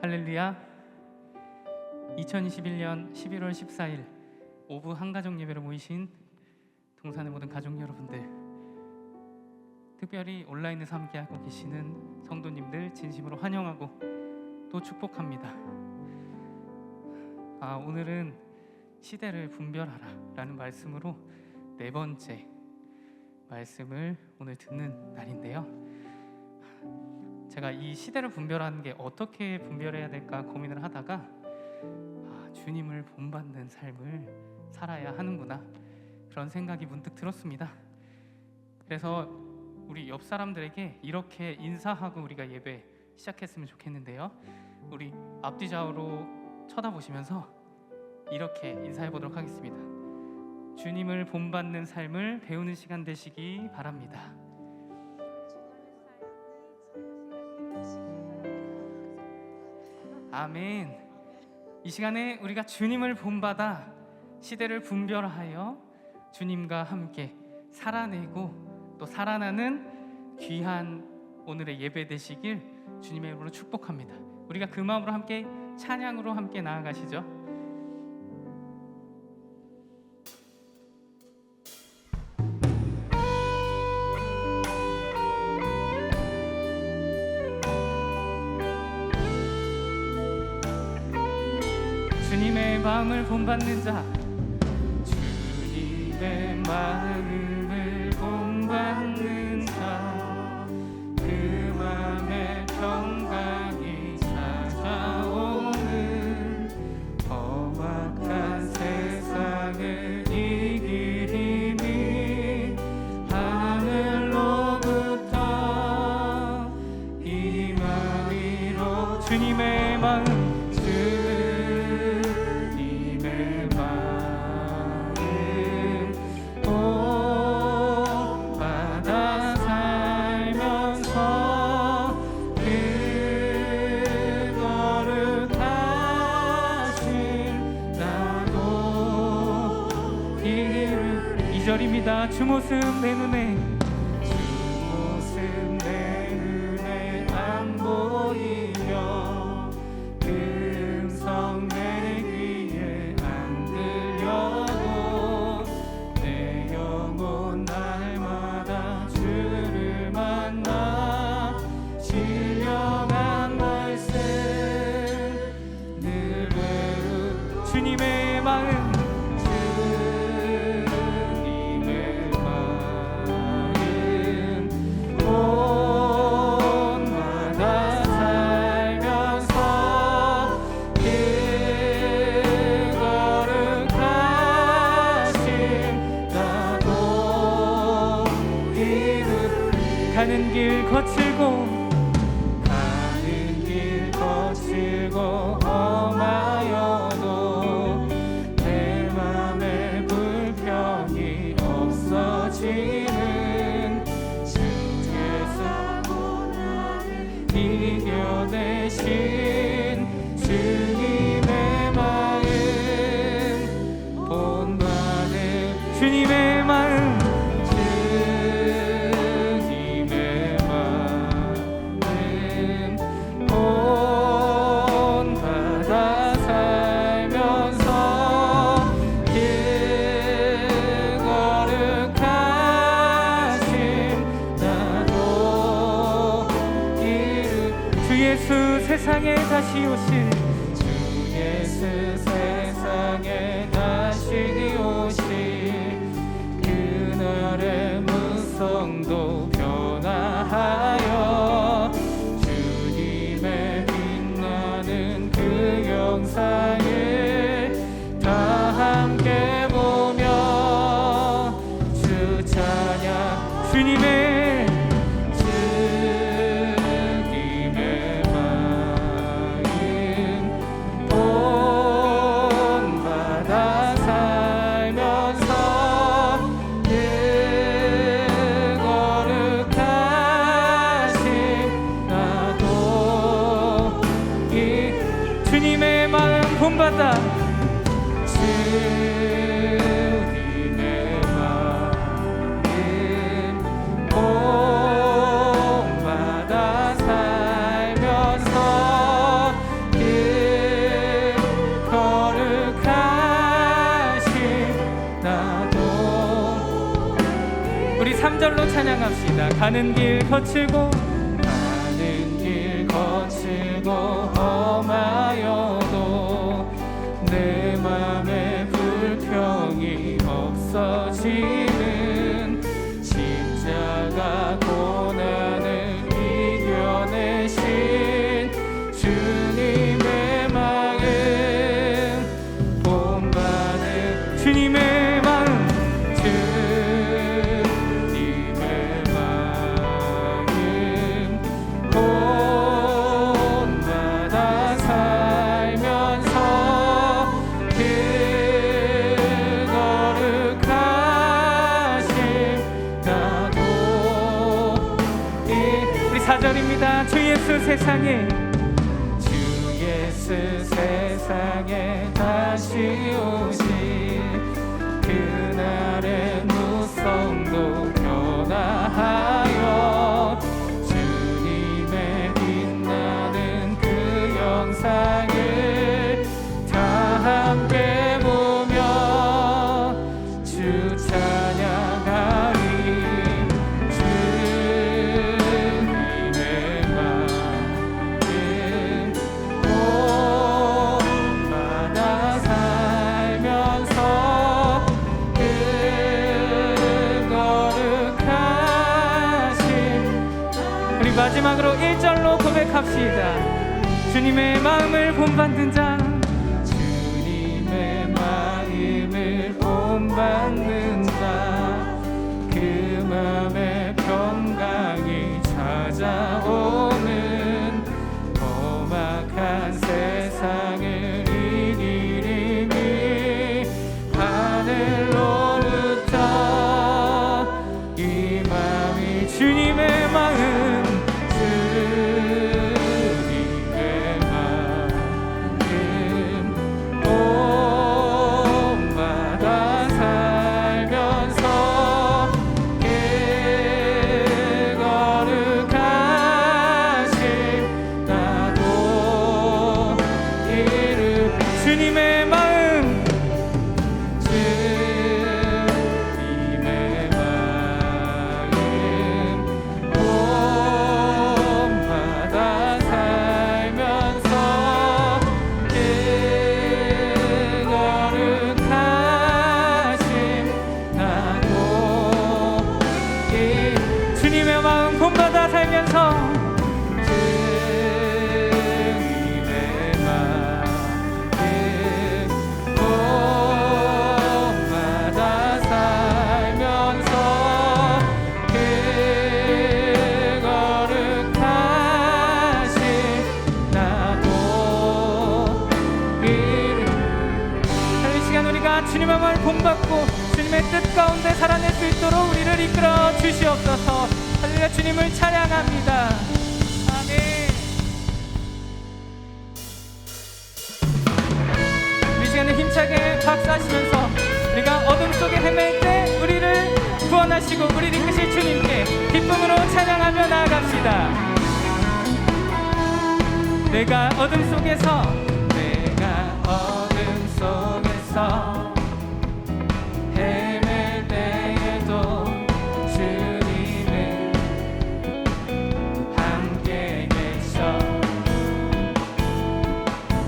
할렐루야. 2021년 11월 14일 오후 한가족 예배로 모이신 동산의 모든 가족 여러분들, 특별히 온라인에서 함께하고 계시는 성도님들 진심으로 환영하고 또 축복합니다. 오늘은 시대를 분별하라 라는 말씀으로 네 번째 말씀을 오늘 듣는 날인데요, 제가 이 시대를 분별하는 게 어떻게 분별해야 될까 고민을 하다가 주님을 본받는 삶을 살아야 하는구나, 그런 생각이 문득 들었습니다. 그래서 우리 옆 사람들에게 이렇게 인사하고 우리가 예배 시작했으면 좋겠는데요, 우리 앞뒤 좌우로 쳐다보시면서 이렇게 인사해 보도록 하겠습니다. 주님을 본받는 삶을 배우는 시간 되시기 바랍니다. 아멘. 이 시간에 우리가 주님을 본받아 시대를 분별하여 주님과 함께 살아내고 또 살아나는 귀한 오늘의 예배 되시길 주님의 이름으로 축복합니다. 우리가 그 마음으로 함께 찬양으로 함께 나아가시죠. 주님의 마음을 본받는 자, 주님의 마음을 본받는 자, 그 마음에 평강이 찾아오는 험악한 세상을 이길 힘이 하늘로부터 임하리로. 주님의 마음, 주 모습 내 눈에, 주 모습 내 눈에 안 보이며 음성 내 귀에 안 들려도 내 영혼 날마다 주를 만나 신령한 말씀 늘 외우. 주님의 마음, 가는 길 거칠고 험하여도 내 맘에 불평이 없어지는 주께서 이겨내신 주님의 마음 본받는. 주님의 마음, 세상에 다시 오실 주 예수, 세상에 다시 오실 그날의 문성도 변화하여 주님의 빛나는 그 영상을 다 함께 보며 주 찬양. 주님의 본받아. 주님의 마음 본받아 살면서 찬양합시다. 가는 길 거칠고 험하여도 내 맘에 불평이 없어지는 십자가 고난을 이겨내신 주님의 마음 본받는 주님의 마음 주 예수 세상에 다시 오신 그날의 무성도 변화하여 주님의 빛나는 그 영상을 다 함께 보며 주 찬양하리. 마지막으로 1절로 고백합시다. 주님의 마음을 본받는 자, 주님의 마음을 본받는 자, 그 마음에 평강이 찾아오는 험악한 세상을 이기리니 하늘로부터 이 마음이 주님의 마음 본받아 살면서 주님의 마음을 본받고 주님의 뜻 가운데 살아낼 수 있도록 우리를 이끌어 주시옵소서. 할렐루야. 주님을 찬양합니다. 아멘. 이 시간에 힘차게 박수하시면서 우리가 어둠 속에 헤맬 때 우리를 구원하시고 우리를 이끄실 주님께 기쁨으로 찬양하며 나아갑시다. 내가 어둠 속에서 헤맬 때에도 주님은 함께 계셔.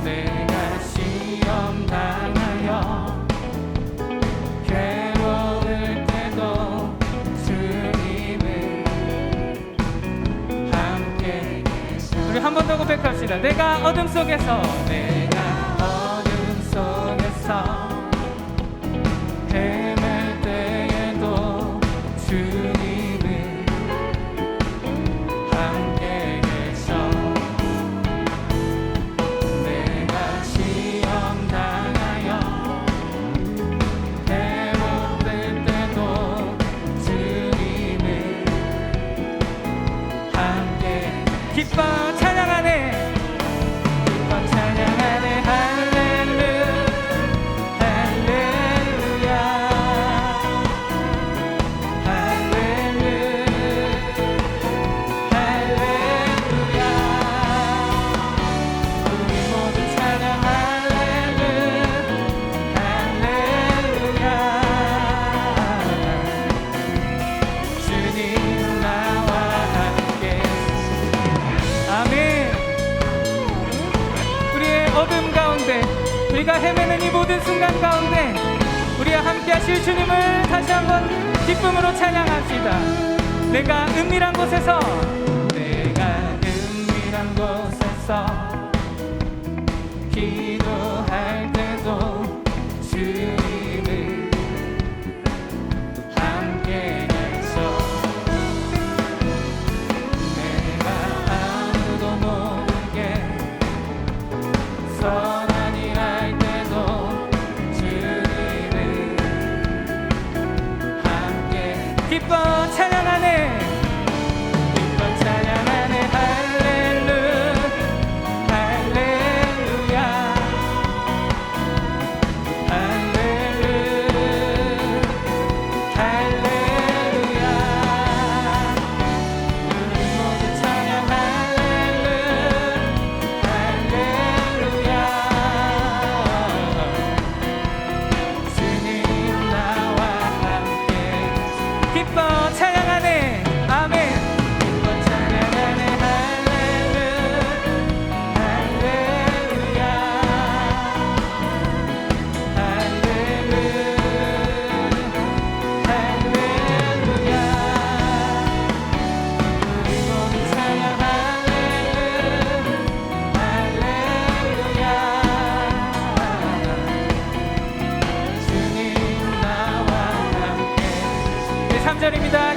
내가 시험 당하여 괴로울 때도 주님은 함께 계셔. 우리 한 번 더 고백합시다. 내가 어둠 속에서 헤맬 때에도 주님은 함께 계셔. 내가 시험 당하여 괴로울 때도 주님은 함께 기뻐 찬양하네. 기뻐 찬양하네. 할렐루야 어둠 가운데, 우리가 헤매는 이 모든 순간 가운데 우리와 함께 하실 주님을 다시 한번 기쁨으로 찬양합시다. 내가 은밀한 곳에서 기도할 때도 주님을 함께 계셔. 내가 아무도 모르게 선한 일 할 때도 주님을 함께 기뻐 찬양하네. 기뻐 찬양하네.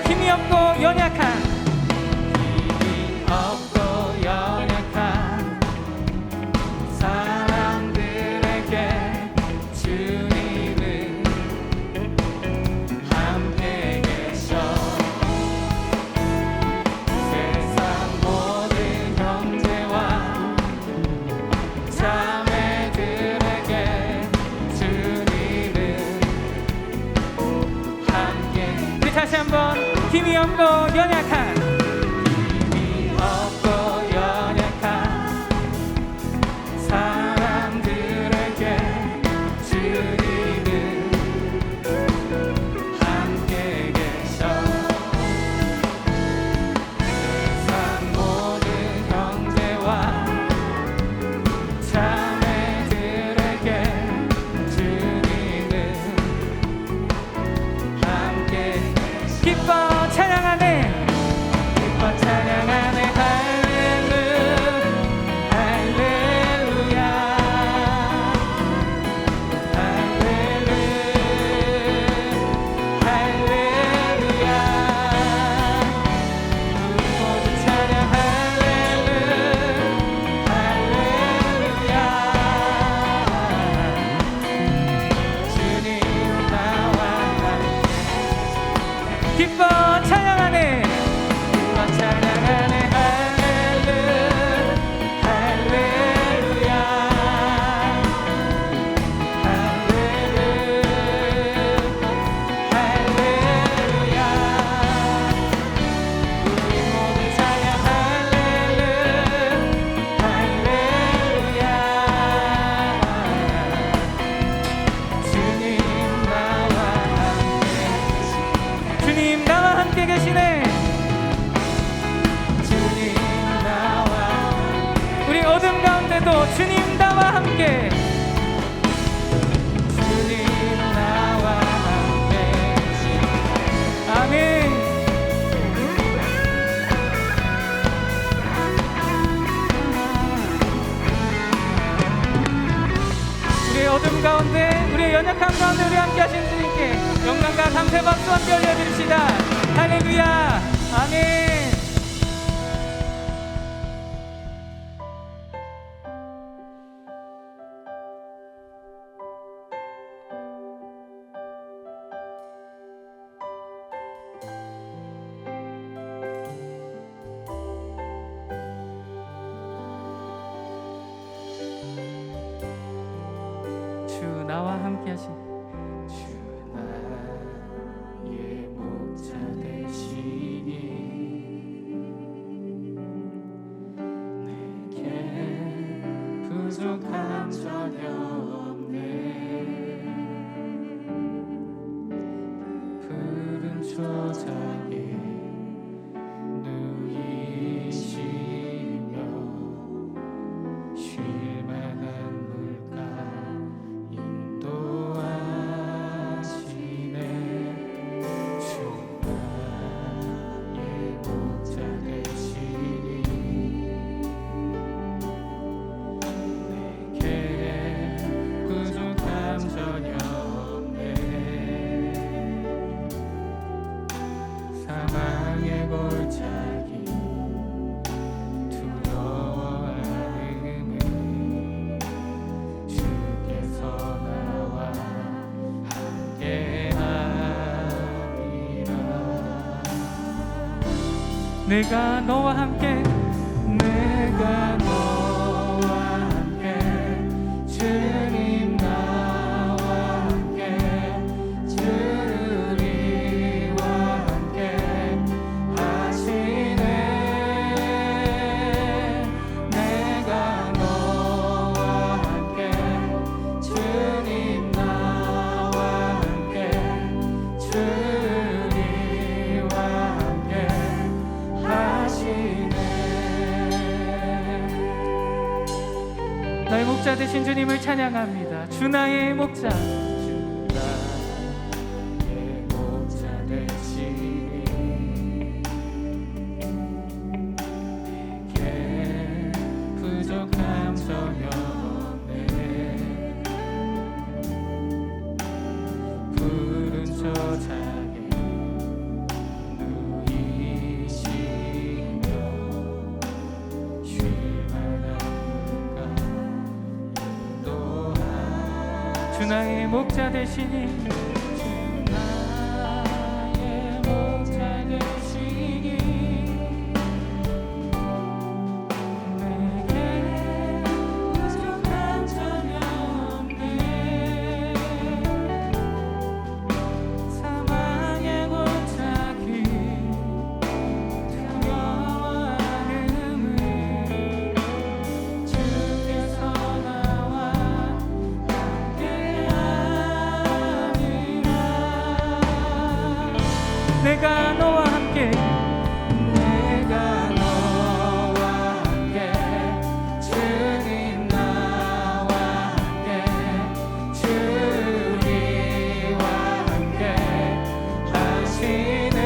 힘이 없고 연약한, 힘이 없고 연약한 사람들에게 주님은 함께 계셔. 세상 모든 형제와 자매들에게 주님은 함께. 우리 다시 한번 힘이 없고 연약한, 힘이 없고 연약한 사람들에게 주님은 함께 계셔. 세상 모든 형제와 자매들에게 주님은 함께 기뻐 찬양하네. 기뻐 찬양하네. 할렐루야 할렐루야. 우리 모두 찬양 할렐루야. 주님 나와 함께 기뻐 찬양하네. 기뻐 찬양하네. 할렐루야 할렐루야. 우리 모두 찬양 할렐루야. 주님 나와 함께, 주님 나와 함께 계시네. 주님 나와, 우리 어둠 가운데도 주님 나와 함께, 주님 나와 함께. 아멘. 우리의 어둠 가운데, 우리의 연약함 가운데 우리 함께 하신 주님께 영광과 감사 박수 함께 올려드립시다. 할렐루야. 아멘. 주 나와 함께 하신 주 나의 목자 되시니 내게 부족함 전혀 없네. 푸른 초장에 누이시며 쉴만한 내가 너와 함께 내가 너와 함께 주님 나와 함께 주님과 함께 하시네 내가 너와 함께 주님 나와 함께 주님과 함께 하시네 나의 목자 되신 주님을 찬양합니다. 주 나의 목자. 주 나의 목자 되시니 내게 부족함 전혀 없네 푸른 초장에 누이시며 쉴만한 주 나의 목자 되시니 주 나의 목자 되시니 내게 부족함 전혀 없네 사망의 골짜기 두려워하는 주께서 나와 내가 너와 함께 내가 너와 함께 주님 나와 함께 주님과 함께 하시네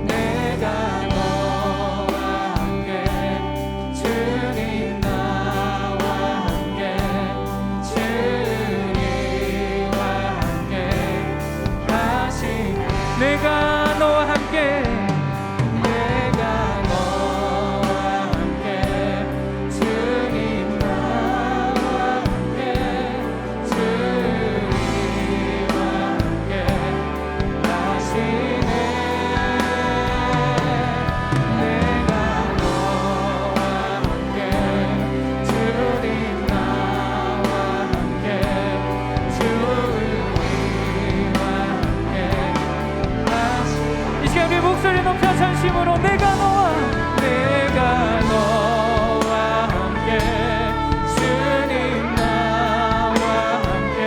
내가 너와 함께 주님 나와 함께 주님과 함께 내가 너와 함께 내가 너와 함께 주님 나와 함께 주님과 함께 하시네 내가 너와 함께 주님 나와 함께 주님과 함께 이 시간 우리 목소리 높여 전심으로 내가 너와 함께 주님 나와 함께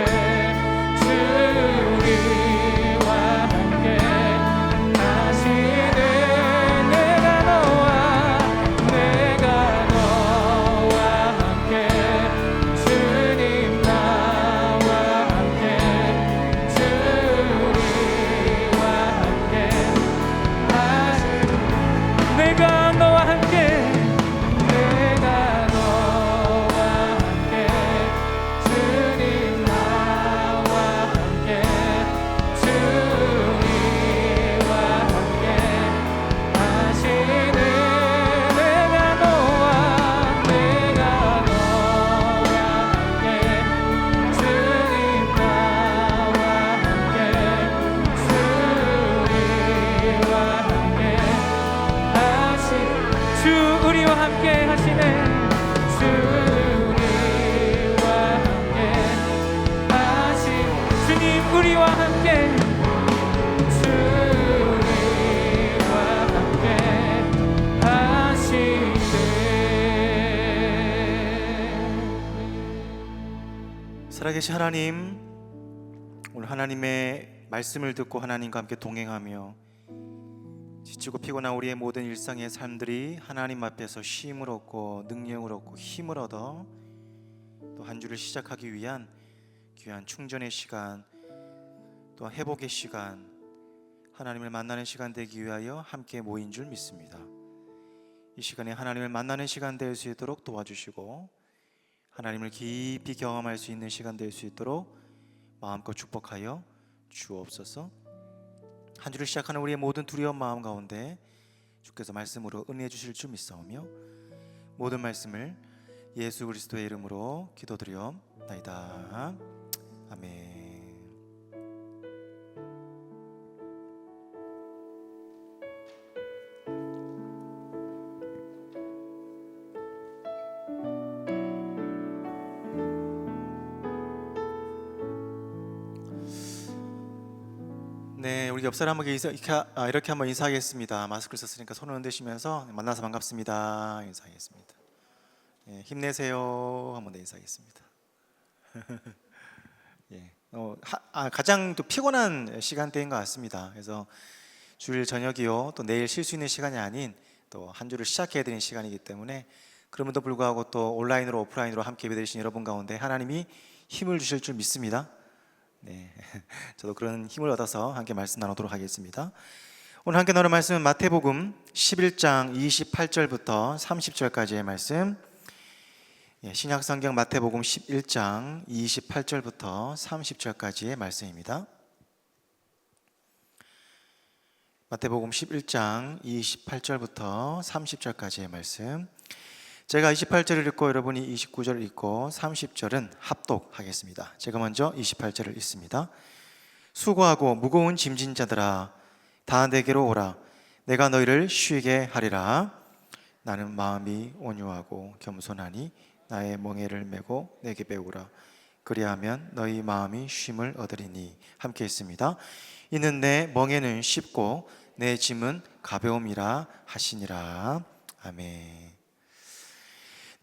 주님과 함께 하시네 내가 너와 함께 주님 나와 함께 주님과 함께 내가 너와 함께 내가 너와 함께 주님 나와 함께 주님과 함께 하시네 내가 너와 함께 주님 나와 함께 주님과 함께 주 우리와 함께 하시네 주님과 함께 주님 우리와 함께 주님과 함께 하시네 살아계신 하나님, 오늘 하나님의 말씀을 듣고 하나님과 함께 동행하며 지치고 피곤한 우리의 모든 일상의 삶들이 하나님 앞에서 쉼을 얻고 능력을 얻고 힘을 얻어 또 한 주를 시작하기 위한 귀한 충전의 시간, 또 회복의 시간, 하나님을 만나는 시간 되기 위하여 함께 모인 줄 믿습니다. 이 시간에 하나님을 만나는 시간 될 수 있도록 도와주시고 하나님을 깊이 경험할 수 있는 시간 될 수 있도록 마음껏 축복하여 주옵소서. 한 주를 시작하는 우리의 모든 두려운 마음 가운데 주께서 말씀으로 은혜해 주실 줄 믿사오며 모든 말씀을 예수 그리스도의 이름으로 기도드리옵나이다. 아멘. 네, 우리 옆 사람에게 이렇게 한번 인사하겠습니다. 마스크를 썼으니까 손을 흔드시면서 만나서 반갑습니다 인사하겠습니다. 예, 힘내세요 한번 더 인사하겠습니다. 예, 가장 또 피곤한 시간대인 것 같습니다. 그래서 주일 저녁이요, 또 내일 쉴 수 있는 시간이 아닌 또 한 주를 시작해야 되는 시간이기 때문에, 그럼에도 불구하고 또 온라인으로 오프라인으로 함께 예배드리신 여러분 가운데 하나님이 힘을 주실 줄 믿습니다. 네, 저도 그런 힘을 얻어서 함께 말씀 나누도록 하겠습니다. 오늘 함께 나눌 말씀은 마태복음 11장 28절부터 30절까지의 말씀. 신약성경 마태복음 11장 28절부터 30절까지의 말씀입니다. 마태복음 11장 28절부터 30절까지의 말씀. 제가 28절을 읽고 여러분이 29절을 읽고 30절은 합독하겠습니다. 제가 먼저 28절을 읽습니다. 수고하고 무거운 짐진 자들아, 다 내게로 오라. 내가 너희를 쉬게 하리라. 나는 마음이 온유하고 겸손하니 나의 멍에를 메고 내게 배우라. 그리하면 너희 마음이 쉼을 얻으리니. 함께 했습니다. 이는 내 멍에는 쉽고 내 짐은 가벼움이라 하시니라. 아멘.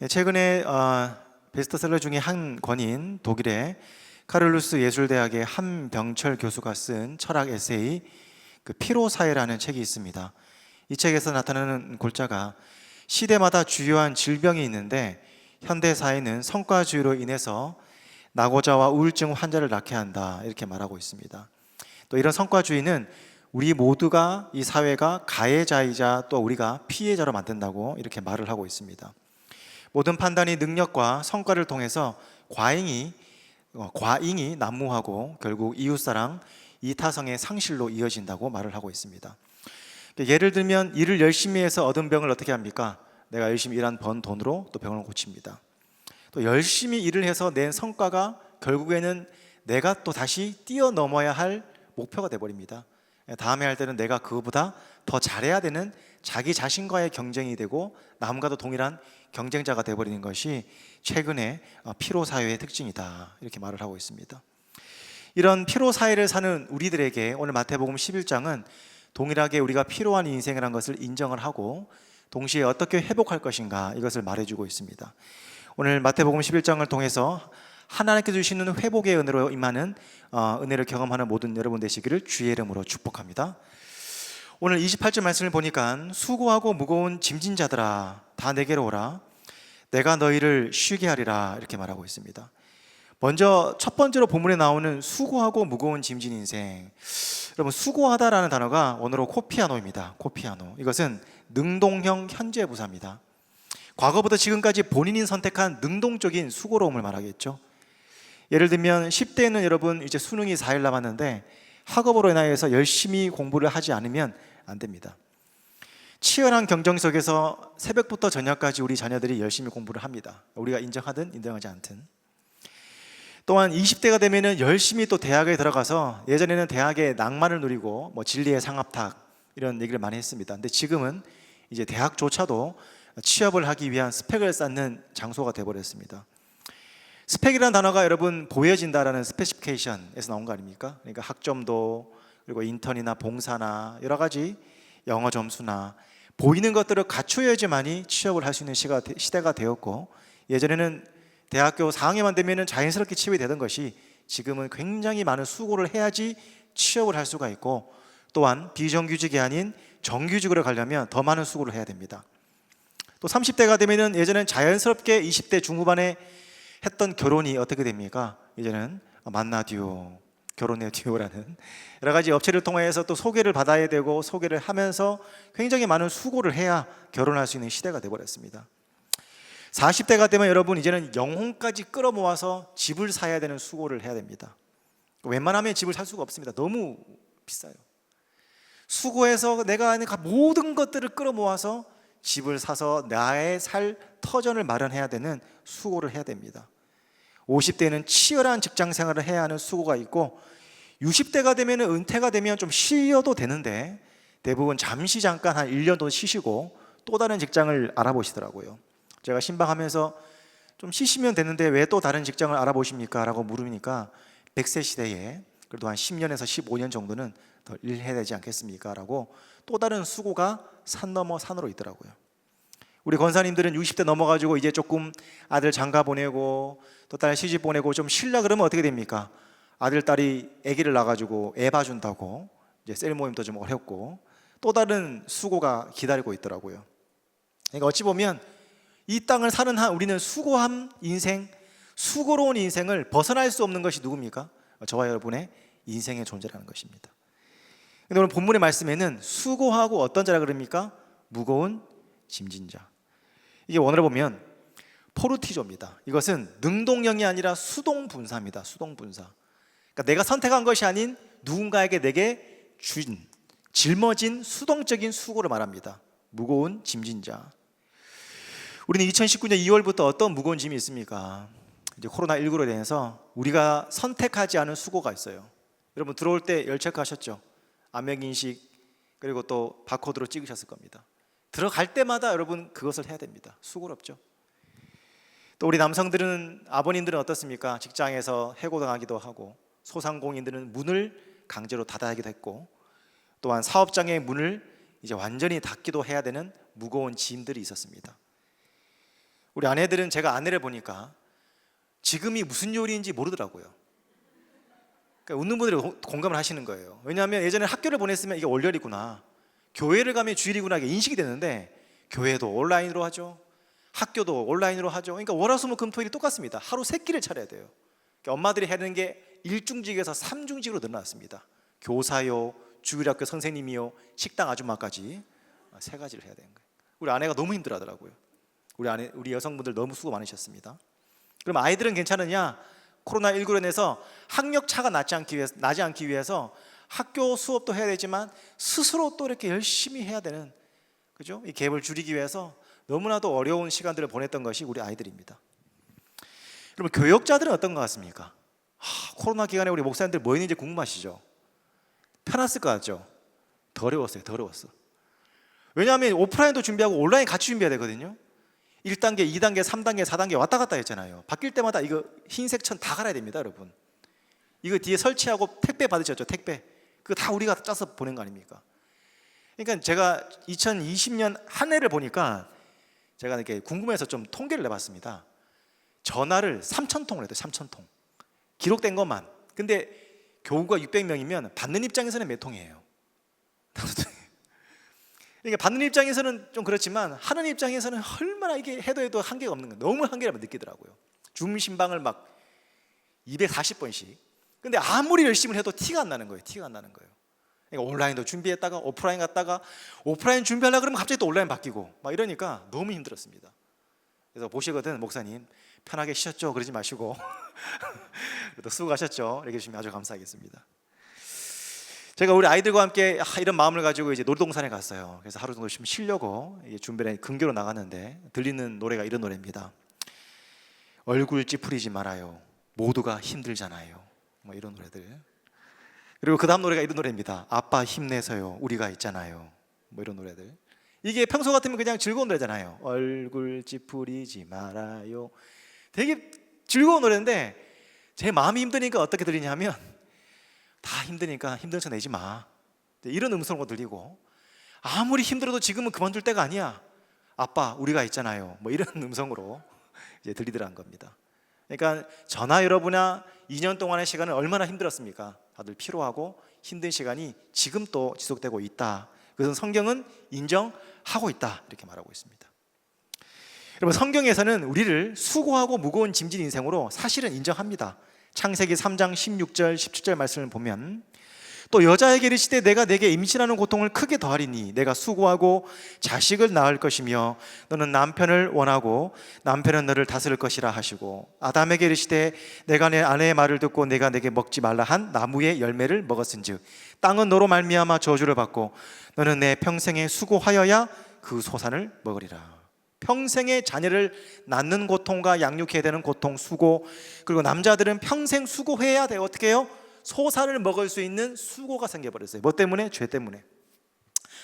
네, 최근에 베스트셀러 중에 한 권인 독일의 카를루스 예술대학의 한병철 교수가 쓴 철학 에세이 그 피로사회라는 책이 있습니다. 이 책에서 나타나는 골자가 시대마다 주요한 질병이 있는데 현대사회는 성과주의로 인해서 낙오자와 우울증 환자를 낳게 한다, 이렇게 말하고 있습니다. 또 이런 성과주의는 우리 모두가, 이 사회가 가해자이자 또 우리가 피해자로 만든다고 이렇게 말을 하고 있습니다. 모든 판단이 능력과 성과를 통해서 과잉이 난무하고 결국 이웃사랑, 이타성의 상실로 이어진다고 말을 하고 있습니다. 예를 들면 일을 열심히 해서 얻은 병을 어떻게 합니까? 내가 열심히 일한 번 돈으로 또 병을 고칩니다. 또 열심히 일을 해서 낸 성과가 결국에는 내가 또 다시 뛰어넘어야 할 목표가 돼버립니다. 다음에 할 때는 내가 그거보다 더 잘해야 되는 자기 자신과의 경쟁이 되고 남과도 동일한 경쟁자가 되어버리는 것이 최근의 피로사회의 특징이다, 이렇게 말을 하고 있습니다. 이런 피로사회를 사는 우리들에게 오늘 마태복음 11장은 동일하게 우리가 피로한 인생이라는 것을 인정을 하고 동시에 어떻게 회복할 것인가, 이것을 말해주고 있습니다. 오늘 마태복음 11장을 통해서 하나님께서 주시는 회복의 은혜로 임하는 은혜를 경험하는 모든 여러분 되시기를 주의 이름으로 축복합니다. 오늘 28절 말씀을 보니까 수고하고 무거운 짐진 자들아, 다 내게로 오라. 내가 너희를 쉬게 하리라, 이렇게 말하고 있습니다. 먼저 첫 번째로 본문에 나오는 수고하고 무거운 짐진 인생. 여러분, 수고하다라는 단어가 원어로 코피아노입니다. 코피아노. 이것은 능동형 현재 부사입니다. 과거부터 지금까지 본인이 선택한 능동적인 수고로움을 말하겠죠. 예를 들면 10대에는 여러분 이제 수능이 4일 남았는데 학업으로 인하여서 열심히 공부를 하지 않으면 안 됩니다. 치열한 경쟁 속에서 새벽부터 저녁까지 우리 자녀들이 열심히 공부를 합니다. 우리가 인정하든 인정하지 않든. 또한 20대가 되면은 열심히 또 대학에 들어가서, 예전에는 대학의 낭만을 누리고 뭐 진리의 상합탁 이런 얘기를 많이 했습니다. 근데 지금은 이제 대학조차도 취업을 하기 위한 스펙을 쌓는 장소가 되어버렸습니다. 스펙이라는 단어가 여러분 보여진다라는 스페시피케이션에서 나온 거 아닙니까? 그러니까 학점도, 그리고 인턴이나 봉사나 여러 가지 영어 점수나 보이는 것들을 갖추어야지만이 취업을 할 수 있는 시대가 되었고, 예전에는 대학교 4학년만 되면 자연스럽게 취업이 되던 것이 지금은 굉장히 많은 수고를 해야지 취업을 할 수가 있고, 또한 비정규직이 아닌 정규직으로 가려면 더 많은 수고를 해야 됩니다. 또 30대가 되면 예전엔 자연스럽게 20대 중후반에 했던 결혼이 어떻게 됩니까? 이제는 만나듀오, 결혼의 듀오라는 여러 가지 업체를 통해서 또 소개를 받아야 되고, 소개를 하면서 굉장히 많은 수고를 해야 결혼할 수 있는 시대가 되어버렸습니다. 40대가 되면 여러분 이제는 영혼까지 끌어모아서 집을 사야 되는 수고를 해야 됩니다. 웬만하면 집을 살 수가 없습니다. 너무 비싸요. 수고해서 내가 아는 모든 것들을 끌어모아서 집을 사서 나의 살 터전을 마련해야 되는 수고를 해야 됩니다. 50대는 치열한 직장 생활을 해야 하는 수고가 있고, 60대가 되면 은퇴가 되면 좀 쉬어도 되는데 대부분 잠시 잠깐 한 1년 정도 쉬시고 또 다른 직장을 알아보시더라고요. 제가 신방하면서 좀 쉬시면 되는데 왜 또 다른 직장을 알아보십니까? 라고 물으니까 100세 시대에 그래도 한 10년에서 15년 정도는 더 일해야 되지 않겠습니까? 라고 또 다른 수고가 산 넘어 산으로 있더라고요. 우리 권사님들은 60대 넘어가지고 이제 조금 아들 장가 보내고 또 딸 시집 보내고 좀 쉬려 그러면 어떻게 됩니까? 아들 딸이 아기를 낳아가지고 애 봐준다고 이제 셀 모임도 좀 어렵고 또 다른 수고가 기다리고 있더라고요. 그러니까 어찌 보면 이 땅을 사는 한 우리는 수고한 인생, 수고로운 인생을 벗어날 수 없는 것이 누굽니까? 저와 여러분의 인생의 존재라는 것입니다. 근데 오늘 본문의 말씀에는 수고하고 어떤 자라 그럽니까? 무거운 짐진 자. 이게 원어로 보면 포르티조입니다. 이것은 능동형이 아니라 수동분사입니다. 수동분사. 그러니까 내가 선택한 것이 아닌 누군가에게 내게 준 짊어진 수동적인 수고를 말합니다. 무거운 짐진 자. 우리는 2019년 2월부터 어떤 무거운 짐이 있습니까? 이제 코로나19로 인해서 우리가 선택하지 않은 수고가 있어요. 여러분 들어올 때 열체크하셨죠? 안면인식 그리고 또 바코드로 찍으셨을 겁니다. 들어갈 때마다 여러분 그것을 해야 됩니다. 수고롭죠. 또 우리 남성들은 아버님들은 어떻습니까? 직장에서 해고당하기도 하고 소상공인들은 문을 강제로 닫아야기도 했고 또한 사업장의 문을 이제 완전히 닫기도 해야 되는 무거운 짐들이 있었습니다. 우리 아내들은 제가 아내를 보니까 지금이 무슨 요리인지 모르더라고요. 그러니까 웃는 분들이 공감을 하시는 거예요. 왜냐하면 예전에 학교를 보냈으면 이게 월요일이구나, 교회를 가면 주일이구나 이게 인식이 됐는데 교회도 온라인으로 하죠, 학교도 온라인으로 하죠. 그러니까 월화수목금토일이 똑같습니다. 하루 3끼를 차려야 돼요. 그러니까 엄마들이 해야 되는 게 1중직에서 3중직으로 늘어났습니다. 교사요, 주일학교 선생님이요, 식당 아줌마까지 3가지를 해야 되는 거예요. 우리 아내가 너무 힘들어하더라고요. 우리 여성분들 너무 수고 많으셨습니다. 그럼 아이들은 괜찮으냐? 코로나19로 인해서 학력 차가 나지 않기 위해서 학교 수업도 해야 되지만 스스로 또 이렇게 열심히 해야 되는, 그죠? 이 갭을 줄이기 위해서 너무나도 어려운 시간들을 보냈던 것이 우리 아이들입니다. 여러분 교역자들은 어떤 것 같습니까? 코로나 기간에 우리 목사님들 뭐 했는지 궁금하시죠? 편했을 것 같죠? 더 어려웠어요. 더 어려웠어. 왜냐하면 오프라인도 준비하고 온라인 같이 준비해야 되거든요. 1단계, 2단계, 3단계, 4단계 왔다 갔다 했잖아요. 바뀔 때마다 이거 흰색 천 다 갈아야 됩니다, 여러분. 이거 뒤에 설치하고 택배 받으셨죠? 택배. 그거 다 우리가 짜서 보낸 거 아닙니까? 그러니까 제가 2020년 한 해를 보니까 제가 이렇게 궁금해서 좀 통계를 내봤습니다. 전화를 3,000통을 했대요. 3,000통. 기록된 것만. 근데 교우가 600명이면 받는 입장에서는 몇 통이에요? 그러니까 받는 입장에서는 좀 그렇지만 하는 입장에서는 얼마나 이게 해도 한계가 없는 거예요. 너무 한계를 느끼더라고요. 줌 신방을 막 240번씩. 근데 아무리 열심히 해도 티가 안 나는 거예요. 티가 안 나는 거예요. 그러니까 온라인도 준비했다가 오프라인 갔다가 오프라인 준비하려고 그러면 갑자기 또 온라인 바뀌고 막 이러니까 너무 힘들었습니다. 그래서 보시거든, 목사님 편하게 쉬셨죠? 그러지 마시고 그래도 수고하셨죠? 이렇게 해주시면 아주 감사하겠습니다. 제가 우리 아이들과 함께 이런 마음을 가지고 이제 놀이동산에 갔어요. 그래서 하루 정도 좀 쉬려고 준비를 근교로 나갔는데 들리는 노래가 이런 노래입니다. 얼굴 찌푸리지 말아요. 모두가 힘들잖아요. 뭐 이런 노래들. 그리고 그 다음 노래가 이런 노래입니다. 아빠 힘내서요. 우리가 있잖아요. 뭐 이런 노래들. 이게 평소 같으면 그냥 즐거운 노래잖아요. 얼굴 찌푸리지 말아요. 되게 즐거운 노래인데 제 마음이 힘드니까 어떻게 들리냐면 다 힘드니까 힘든 척 내지 마. 이런 음성으로 들리고 아무리 힘들어도 지금은 그만둘 때가 아니야. 아빠 우리가 있잖아요. 뭐 이런 음성으로 이제 들리더라는 겁니다. 그러니까 저나 여러분이나 2년 동안의 시간은 얼마나 힘들었습니까? 다들 피로하고 힘든 시간이 지금 또 지속되고 있다. 그것은 성경은 인정하고 있다. 이렇게 말하고 있습니다. 여러분 성경에서는 우리를 수고하고 무거운 짐진 인생으로 사실은 인정합니다. 창세기 3장 16절 17절 말씀을 보면 또 여자에게 이르시되 내가 내게 임신하는 고통을 크게 더하리니 내가 수고하고 자식을 낳을 것이며 너는 남편을 원하고 남편은 너를 다스릴 것이라 하시고 아담에게 이르시되 내가 내 아내의 말을 듣고 내가 내게 먹지 말라 한 나무의 열매를 먹었은즉 땅은 너로 말미암아 저주를 받고 너는 내 평생에 수고하여야 그 소산을 먹으리라. 평생의 자녀를 낳는 고통과 양육해야 되는 고통, 수고, 그리고 남자들은 평생 수고해야 돼요. 어떻게 해요? 소산을 먹을 수 있는 수고가 생겨버렸어요. 뭐 때문에? 죄 때문에.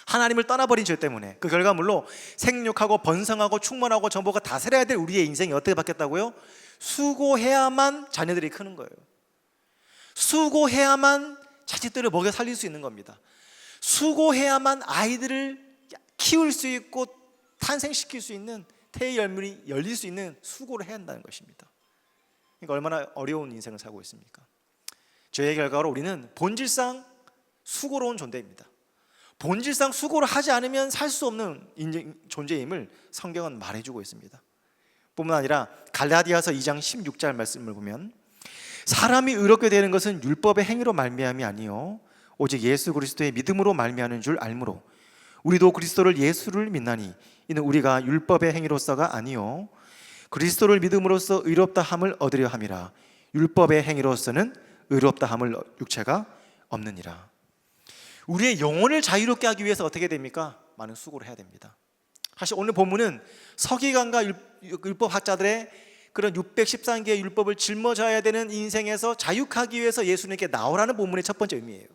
하나님을 떠나버린 죄 때문에. 그 결과물로 생육하고 번성하고 충만하고 정보가 다스려야 될 우리의 인생이 어떻게 바뀌었다고요? 수고해야만 자녀들이 크는 거예요. 수고해야만 자식들을 먹여 살릴 수 있는 겁니다. 수고해야만 아이들을 키울 수 있고 탄생시킬 수 있는, 태의 열문이 열릴 수 있는 수고를 해야 한다는 것입니다. 그러니까 얼마나 어려운 인생을 살고 있습니까? 저의 결과로 우리는 본질상 수고로운 존재입니다. 본질상 수고를 하지 않으면 살 수 없는 존재임을 성경은 말해주고 있습니다. 뿐만 아니라 갈라디아서 2장 16절 말씀을 보면 사람이 의롭게 되는 것은 율법의 행위로 말미암이 아니요 오직 예수 그리스도의 믿음으로 말미암는 줄 알므로 우리도 그리스도를 예수를 믿나니 이는 우리가 율법의 행위로서가 아니요 그리스도를 믿음으로써 의롭다 함을 얻으려 함이라. 율법의 행위로서는 의롭다 함을 육체가 없느니라. 우리의 영혼을 자유롭게 하기 위해서 어떻게 됩니까? 많은 수고를 해야 됩니다. 사실 오늘 본문은 서기관과 율법학자들의 그런 613개의 율법을 짊어져야 되는 인생에서 자유하기 위해서 예수님께 나오라는 본문의 첫 번째 의미예요.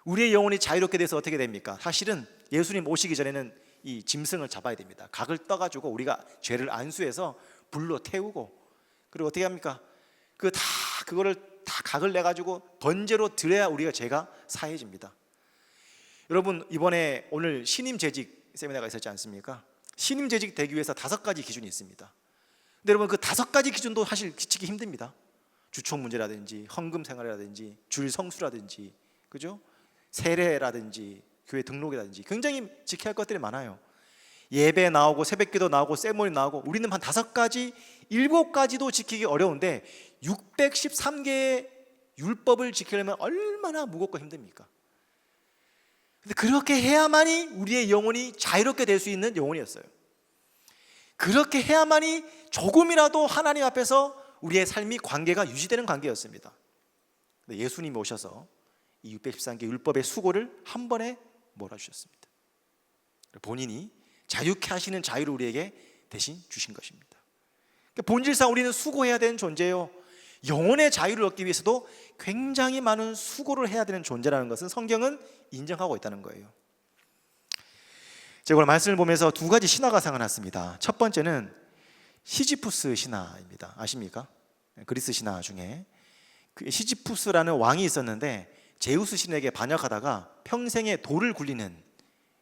우리의 영혼이 자유롭게 돼서 어떻게 됩니까? 사실은 예수님 오시기 전에는 이 짐승을 잡아야 됩니다. 각을 떠가지고 우리가 죄를 안수해서 불로 태우고, 그리고 어떻게 합니까? 그거를 다 각을 내가지고 번제로 드려야 우리가 죄가 사해집니다. 여러분, 이번에 오늘 신임 재직 세미나가 있었지 않습니까? 신임 재직 되기 위해서 5가지 기준이 있습니다. 근데 여러분, 그 5가지 기준도 사실 지키기 힘듭니다. 주총 문제라든지 헌금 생활이라든지 줄 성수라든지, 그죠? 세례라든지 교회 등록이라든지 굉장히 지켜야 할 것들이 많아요. 예배 나오고 새벽기도 나오고 세모니 나오고, 우리는 한 5가지, 7가지도 지키기 어려운데 613개의 율법을 지키려면 얼마나 무겁고 힘듭니까? 근데 그렇게 해야만이 우리의 영혼이 자유롭게 될 수 있는 영혼이었어요. 그렇게 해야만이 조금이라도 하나님 앞에서 우리의 삶이 관계가 유지되는 관계였습니다. 근데 예수님이 오셔서 이 613개 율법의 수고를 한 번에 몰아주셨습니다. 본인이 자유케 하시는 자유를 우리에게 대신 주신 것입니다. 본질상 우리는 수고해야 되는 존재예요. 영혼의 자유를 얻기 위해서도 굉장히 많은 수고를 해야 되는 존재라는 것은 성경은 인정하고 있다는 거예요. 제가 오늘 말씀을 보면서 2가지 신화가 생각났습니다. 첫 번째는 시지푸스 신화입니다. 아십니까? 그리스 신화 중에 시지푸스라는 왕이 있었는데 제우스 신에게 반역하다가 평생에 돌을 굴리는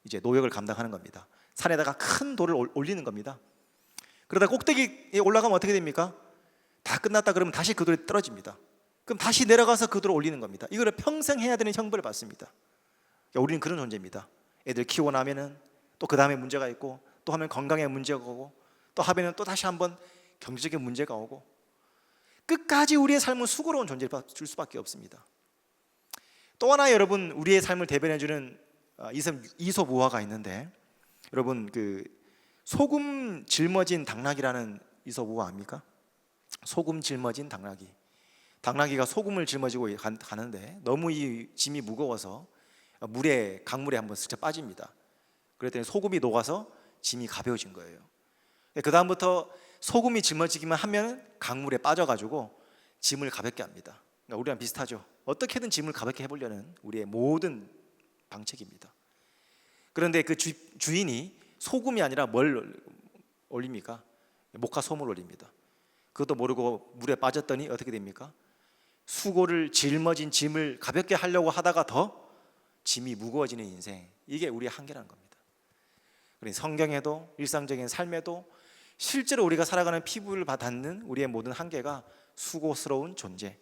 이제 노역을 감당하는 겁니다. 산에다가 큰 돌을 올리는 겁니다. 그러다 꼭대기에 올라가면 어떻게 됩니까? 다 끝났다 그러면 다시 그 돌이 떨어집니다. 그럼 다시 내려가서 그 돌을 올리는 겁니다. 이거를 평생 해야 되는 형벌을 받습니다. 우리는 그런 존재입니다. 애들 키우고 나면은 또 그 다음에 문제가 있고, 또 하면 건강에 문제가 오고, 또 하면은 또 다시 한번 경제적인 문제가 오고, 끝까지 우리의 삶은 수고로운 존재를 줄 수밖에 없습니다. 또 하나 여러분, 우리의 삶을 대변해주는 이솝우화가 있는데, 여러분 그 소금 짊어진 당나귀라는 이솝우화 압니까? 소금 짊어진 당나귀. 당나귀가 소금을 짊어지고 가는데 너무 이 짐이 무거워서 강물에 한번 스쳐 빠집니다. 그랬더니 소금이 녹아서 짐이 가벼워진 거예요. 그 다음부터 소금이 짊어지기만 하면 강물에 빠져가지고 짐을 가볍게 합니다. 그러니까 우리랑 비슷하죠. 어떻게든 짐을 가볍게 해보려는 우리의 모든 방책입니다. 그런데 그 주인이 소금이 아니라 뭘 올립니까? 목화솜을 올립니다. 그것도 모르고 물에 빠졌더니 어떻게 됩니까? 수고를 짊어진 짐을 가볍게 하려고 하다가 더 짐이 무거워지는 인생, 이게 우리의 한계라는 겁니다. 그러니 성경에도 일상적인 삶에도 실제로 우리가 살아가는 피부를 닿는 우리의 모든 한계가 수고스러운 존재,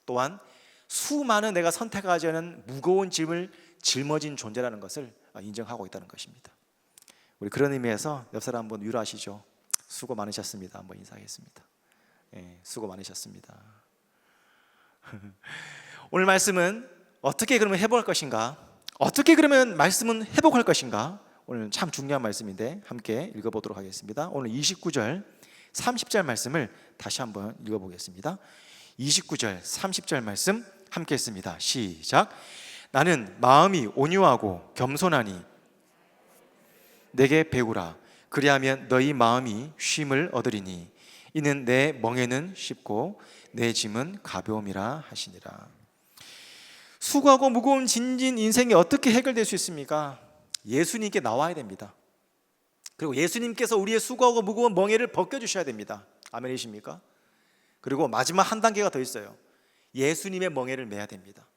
또한 수많은 내가 선택하지 않은 무거운 짐을 짊어진 존재라는 것을 인정하고 있다는 것입니다. 우리 그런 의미에서 옆 사람 한번 위로하시죠. 수고 많으셨습니다. 한번 인사하겠습니다. 수고 많으셨습니다. 오늘 말씀은 어떻게 그러면 회복할 것인가? 어떻게 그러면 말씀은 회복할 것인가? 오늘 참 중요한 말씀인데 함께 읽어보도록 하겠습니다. 오늘 29절, 30절 말씀을 다시 한번 읽어보겠습니다. 29절, 30절 말씀 함께 했습니다. 시작. 나는 마음이 온유하고 겸손하니 내게 배우라. 그리하면 너희 마음이 쉼을 얻으리니 이는 내 멍에는 쉽고 내 짐은 가벼움이라 하시니라. 수고하고 무거운 진진 인생이 어떻게 해결될 수 있습니까? 예수님께 나와야 됩니다. 그리고 예수님께서 우리의 수고하고 무거운 멍에를 벗겨주셔야 됩니다. 아멘이십니까? 그리고 마지막 한 단계가 더 있어요. 예수님의 멍에를 매야 됩니다.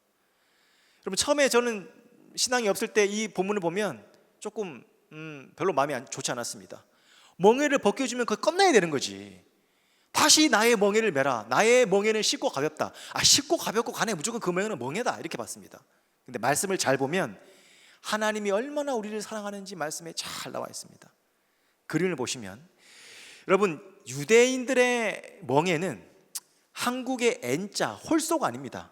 여러분, 처음에 저는 신앙이 없을 때 이 본문을 보면 조금 별로 마음이 좋지 않았습니다. 멍에를 벗겨주면 그거 끝나야 되는 거지. 다시 나의 멍에를 매라. 나의 멍에는 쉽고 가볍다. 쉽고 가볍고 가네, 무조건 그 멍에는 멍에다, 이렇게 봤습니다. 근데 말씀을 잘 보면 하나님이 얼마나 우리를 사랑하는지 말씀에 잘 나와 있습니다. 그림을 보시면, 여러분, 유대인들의 멍에는 한국의 N자, 홀소가 아닙니다.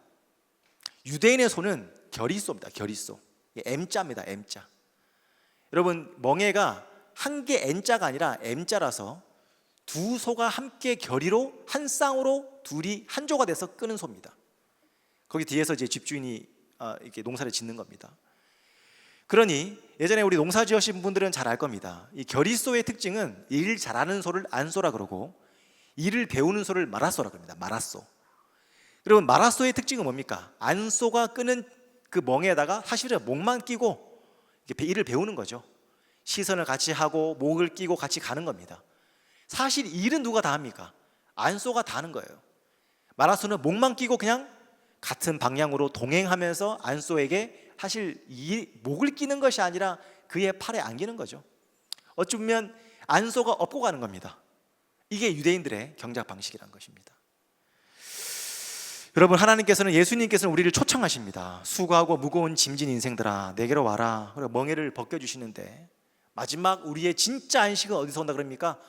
유대인의 소는 결이소입니다. 결이소. M자입니다. M자. 여러분, 멍에가 한 개 N자가 아니라 M자라서 두 소가 함께 결의로 한 쌍으로 둘이 한 조가 돼서 끄는 소입니다. 거기 뒤에서 이제 집주인이 이렇게 농사를 짓는 겁니다. 그러니 예전에 우리 농사 지으신 분들은 잘 알 겁니다. 이 결의소의 특징은 일 잘하는 소를 안소라 그러고 일을 배우는 소를 마라소라 그럽니다. 마라소. 여러분, 마라소의 특징은 뭡니까? 안소가 끄는 그 멍에다가 사실은 목만 끼고 일을 배우는 거죠. 시선을 같이 하고 목을 끼고 같이 가는 겁니다. 사실 일은 누가 다 합니까? 안소가 다 하는 거예요. 마라소는 목만 끼고 그냥 같은 방향으로 동행하면서 안소에게 사실 목을 끼는 것이 아니라 그의 팔에 안기는 거죠. 어찌 보면 안소가 업고 가는 겁니다. 이게 유대인들의 경작 방식이란 것입니다. 여러분, 하나님께서는, 예수님께서는 우리를 초청하십니다. 수고하고 무거운 짐진 인생들아, 내게로 와라. 멍에를 벗겨주시는데 마지막 우리의 진짜 안식은 어디서 온다 그럽니까?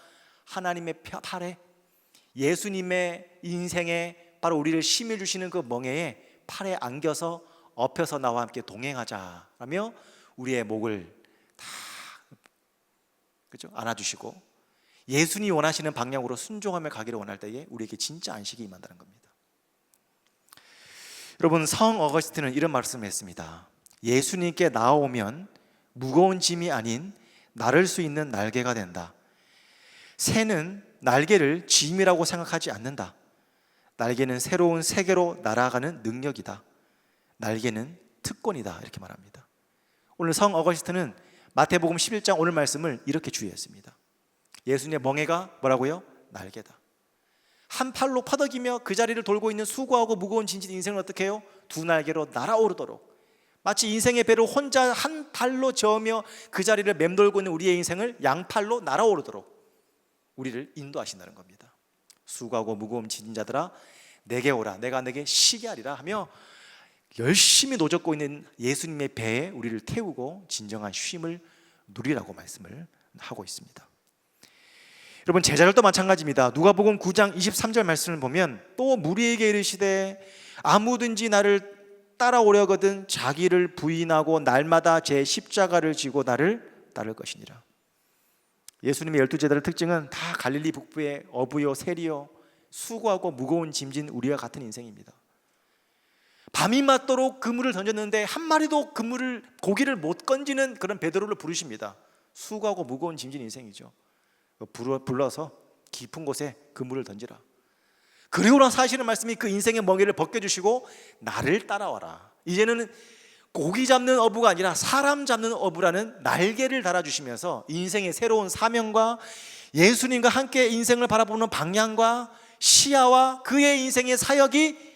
하나님의 팔에, 예수님의 인생에 바로 우리를 심해 주시는 그 멍에에 팔에 안겨서 엎혀서 나와 함께 동행하자라며 우리의 목을 다 안아주시고 예수님이 원하시는 방향으로 순종하며 가기를 원할 때에 우리에게 진짜 안식이 임한다는 겁니다. 여러분, 성 어거스틴은 이런 말씀을 했습니다. 예수님께 나아오면 무거운 짐이 아닌 나를 수 있는 날개가 된다. 새는 날개를 짐이라고 생각하지 않는다. 날개는 새로운 세계로 날아가는 능력이다. 날개는 특권이다. 이렇게 말합니다. 오늘 성 어거스틴은 마태복음 11장 오늘 말씀을 이렇게 주의했습니다. 예수님의 멍에가 뭐라고요? 날개다. 한 팔로 퍼덕이며 그 자리를 돌고 있는 수고하고 무거운 진진 인생을 어떻게 해요? 두 날개로 날아오르도록, 마치 인생의 배를 혼자 한 팔로 저으며 그 자리를 맴돌고 있는 우리의 인생을 양팔로 날아오르도록 우리를 인도하신다는 겁니다. 수고하고 무거운 진진 자들아, 내게 오라. 내가 내게 쉬게 하리라 하며 열심히 노젓고 있는 예수님의 배에 우리를 태우고 진정한 쉼을 누리라고 말씀을 하고 있습니다. 여러분, 제자들도 마찬가지입니다. 누가복음 9장 23절 말씀을 보면 또 무리에게 이르시되 아무든지 나를 따라오려거든 자기를 부인하고 날마다 제 십자가를 지고 나를 따를 것이니라. 예수님의 12제자의 특징은 다 갈릴리 북부의 어부요 세리요 수고하고 무거운 짐진 우리와 같은 인생입니다. 밤이 맞도록 그물을 던졌는데 한 마리도 고기를 못 건지는 그런 베드로를 부르십니다. 수고하고 무거운 짐진 인생이죠. 불러서 깊은 곳에 그물을 던지라. 그리고 나서 하시는 말씀이 그 인생의 멍에를 벗겨주시고 나를 따라와라. 이제는 고기 잡는 어부가 아니라 사람 잡는 어부라는 날개를 달아주시면서 인생의 새로운 사명과 예수님과 함께 인생을 바라보는 방향과 시야와 그의 인생의 사역이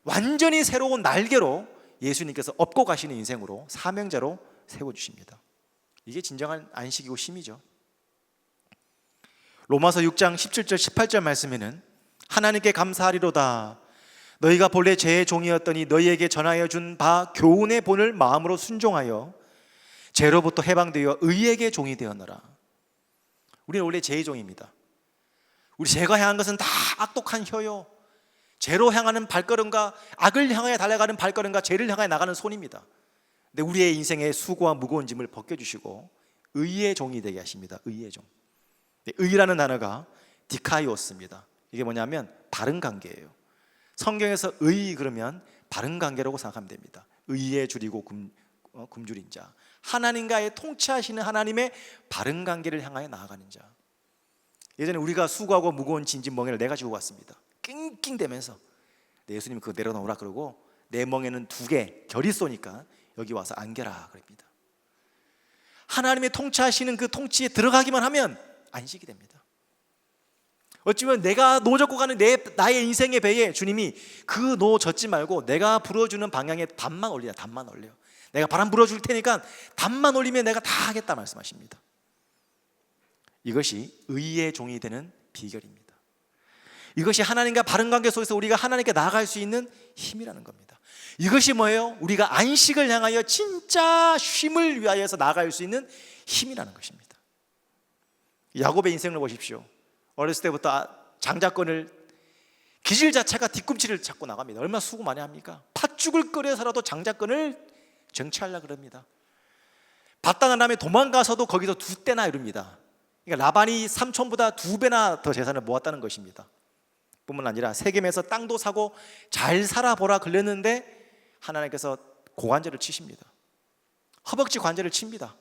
완전히 새로운 날개로 예수님께서 업고 가시는 인생으로 사명자로 세워주십니다. 이게 진정한 안식이고 쉼이죠. 로마서 6장 17절 18절 말씀에는 하나님께 감사하리로다. 너희가 본래 죄의 종이었더니 너희에게 전하여 준 바 교훈의 본을 마음으로 순종하여 죄로부터 해방되어 의에게 종이 되었노라. 우리는 원래 죄의 종입니다. 우리 죄가 향한 것은 다 악독한 혀요, 죄로 향하는 발걸음과 악을 향하여 달려가는 발걸음과 죄를 향하여 나가는 손입니다. 근데 우리의 인생의 수고와 무거운 짐을 벗겨주시고 의의 종이 되게 하십니다. 의의 종. 의라는 단어가 디카이오스입니다. 이게 뭐냐면 바른 관계예요. 성경에서 의 그러면 바른 관계라고 생각하면 됩니다. 의에 줄이고 굶주린 자, 하나님과의 통치하시는 하나님의 바른 관계를 향하여 나아가는 자. 예전에 우리가 수고하고 무거운 진진 멍에를 내가 지고 갔습니다. 낑낑대면서 예수님이 그거 내려놓으라 그러고 내 멍에는 2개 결이 쏘니까 여기 와서 안겨라 그럽니다. 하나님의 통치하시는 그 통치에 들어가기만 하면 안식이 됩니다. 어찌보면 내가 노 젓고 가는 나의 인생의 배에 주님이 그 노 젓지 말고 내가 불어주는 방향에 담만 올리라. 담만 올려. 내가 바람 불어줄 테니까 담만 올리면 내가 다 하겠다 말씀하십니다. 이것이 의의 종이 되는 비결입니다. 이것이 하나님과 바른 관계 속에서 우리가 하나님께 나아갈 수 있는 힘이라는 겁니다. 이것이 뭐예요? 우리가 안식을 향하여 진짜 쉼을 위하여서 나아갈 수 있는 힘이라는 것입니다. 야곱의 인생을 보십시오. 어렸을 때부터 장자권을 기질 자체가 뒤꿈치를 잡고 나갑니다. 얼마나 수고 많이 합니까? 팥죽을 끓여서라도 장자권을 쟁취하려고 그럽니다. 바다난 다음에 도망가서도 거기서 2대나 이룹니다. 그러니까 라반이 삼촌보다 2배나 더 재산을 모았다는 것입니다. 뿐만 아니라 세겜에서 땅도 사고 잘 살아보라 그랬는데 하나님께서 고관절을 치십니다. 허벅지 관절을 칩니다.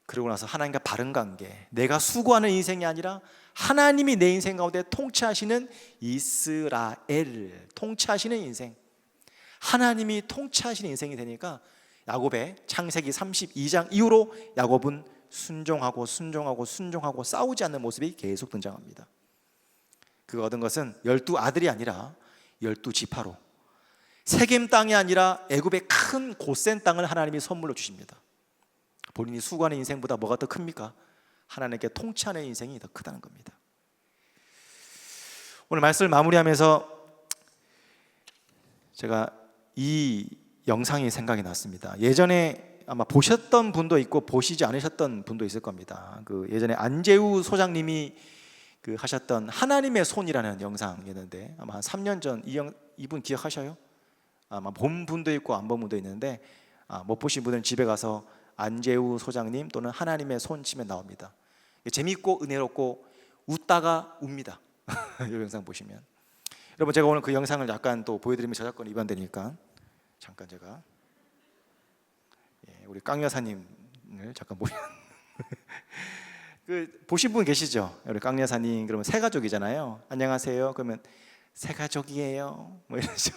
그러고 나서 하나님과 바른 관계, 내가 수고하는 인생이 아니라 하나님이 내 인생 가운데 통치하시는 이스라엘, 통치하시는 인생, 하나님이 통치하시는 인생이 되니까 야곱의 창세기 32장 이후로 야곱은 순종하고 싸우지 않는 모습이 계속 등장합니다. 그가 얻은 것은 12아들이 아니라 12지파로, 세겜 땅이 아니라 애굽의 큰 고센 땅을 하나님이 선물로 주십니다. 본인이 수고하는 인생보다 뭐가 더 큽니까? 하나님께 통치하는 인생이 더 크다는 겁니다. 오늘 말씀을 마무리하면서 제가 이 영상이 생각이 났습니다. 예전에 아마 보셨던 분도 있고 보시지 않으셨던 분도 있을 겁니다. 그 예전에 안재우 소장님이 하셨던 하나님의 손이라는 영상이었는데 아마 한 3년 전 이분 기억하셔요? 아마 본 분도 있고 안 본 분도 있는데 못 보신 분은 집에 가서 안재우 소장님 또는 하나님의 손 치면 나옵니다. 재미있고 은혜롭고 웃다가 웁니다. 이 영상 보시면. 여러분, 제가 오늘 그 영상을 약간 또 보여드리면 저작권 위반되니까 잠깐 제가 우리 깡 여사님을 잠깐 보면 보신 분 계시죠? 우리 깡 여사님 그러면 새 가족이잖아요. 안녕하세요. 그러면 새 가족이에요. 뭐 이러죠.